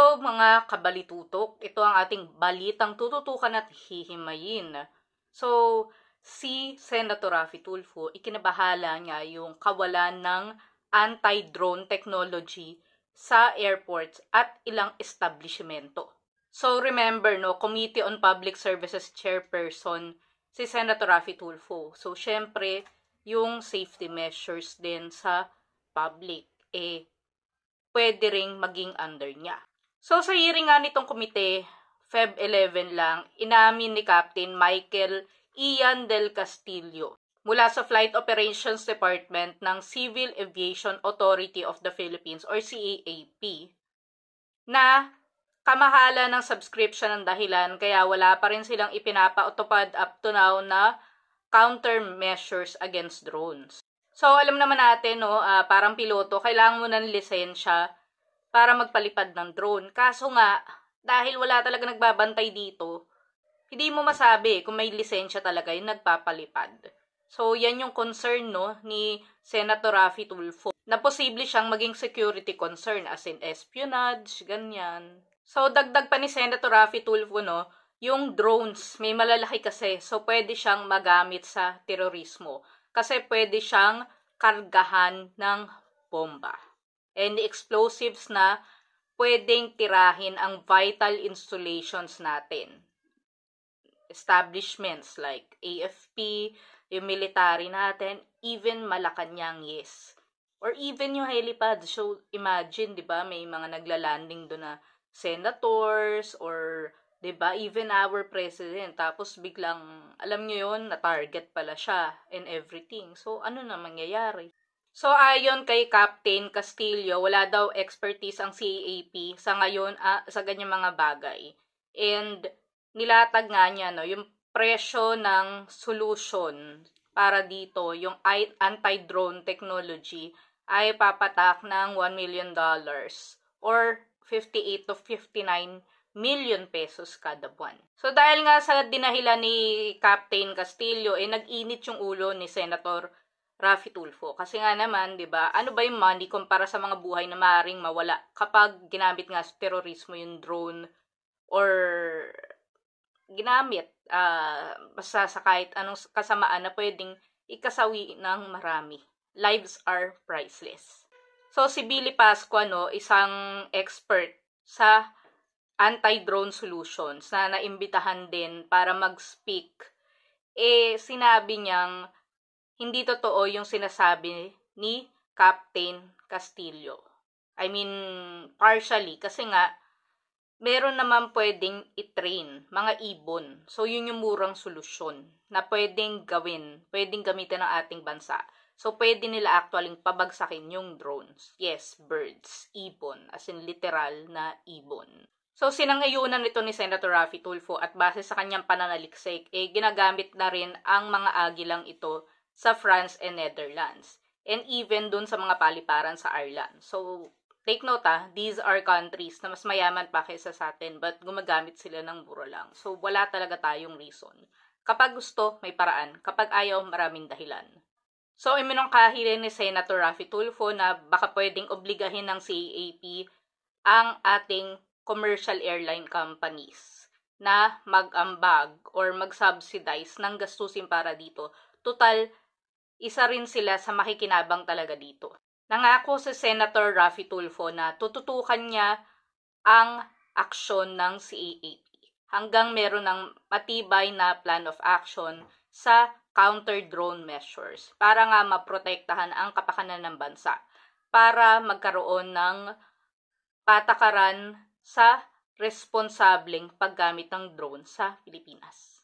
So, mga kabalitutok, ito ang ating balitang tututukan at hihimayin. So, si Senator Raffy Tulfo, ikinabahala niya yung kawalan ng anti-drone technology sa airports at ilang establishmento. So, remember, no, Committee on Public Services Chairperson si Senator Raffy Tulfo. So, syempre, yung safety measures din sa public, pwede ring maging under niya. So, sa hearing nga nitong komite, Feb 11 lang, inamin ni Captain Michael Ian Del Castillo mula sa Flight Operations Department ng Civil Aviation Authority of the Philippines or CAAP na kamahala ng subscription ang dahilan kaya wala pa rin silang ipinapautupad up to now na countermeasures against drones. So, alam naman natin, no, parang piloto, kailangan mo ng lisensya para magpalipad ng drone. Kaso nga, dahil wala talaga nagbabantay dito, hindi mo masabi kung may lisensya talaga yung nagpapalipad. So, yan yung concern, no, ni Senator Raffy Tulfo, na posible siyang maging security concern, as in espionage, ganyan. So, dagdag pa ni Senator Raffy Tulfo, no, yung drones, may malalaki kasi, so pwede siyang magamit sa terorismo. Kasi pwede siyang kargahan ng bomba. And explosives na pwedeng tirahin ang vital installations natin. Establishments like AFP, yung military natin, even Malacanang, yes. Or even yung helipad. So, imagine, di ba, may mga naglalanding doon na senators or, di ba, even our president. Tapos biglang, alam nyo yun, na-target pala siya and everything. So, ano na mangyayari? So, ayon kay Captain Castillo, wala daw expertise ang CAAP sa ngayon sa ganyang mga bagay. And nilatag nga niya, no, yung presyo ng solution para dito, yung anti-drone technology, ay papatak ng $1 million or 58 to 59 million pesos kada buwan. So, dahil nga sa dinahilan ni Captain Castillo, nag-init yung ulo ni Senator Raffy Tulfo. Kasi nga naman, 'di ba? Ano ba yung money kumpara sa mga buhay na maaaring mawala kapag ginamit nga sa terorismo yung drone or ginamit basta sa kahit anong kasamaan na pwedeng ikasawi ng marami. Lives are priceless. So si Billy Pascua, no, isang expert sa anti-drone solutions na naimbitahan din para mag-speak, sinabi niyang hindi totoo yung sinasabi ni Captain Castillo. I mean, partially, kasi nga, meron naman pwedeng i-train, mga ibon. So, yun yung murang solusyon na pwedeng gawin, pwedeng gamitin ng ating bansa. So, pwede nila actually pabagsakin yung drones. Yes, birds, ibon, as in literal na ibon. So, sinangayunan nito ni Senator Raffy Tulfo at base sa kanyang pananaliksik, ginagamit na rin ang mga agilang ito sa France and Netherlands, and even dun sa mga paliparan sa Ireland. So, take note, these are countries na mas mayaman pa kaysa sa atin, but gumagamit sila ng mura lang. So, wala talaga tayong reason. Kapag gusto, may paraan. Kapag ayaw, maraming dahilan. So, iminungkahi rin ni Senator Raffy Tulfo na baka pwedeng obligahin ng CAAP ang ating commercial airline companies na mag-ambag or mag-subsidize ng gastusin para dito. Total, isa rin sila sa makikinabang talaga dito. Nangako si Senator Raffy Tulfo na tututukan niya ang aksyon ng CAAP hanggang meron ng matibay na plan of action sa counter-drone measures para nga maprotektahan ang kapakanan ng bansa, para magkaroon ng patakaran sa responsableng paggamit ng drone sa Pilipinas.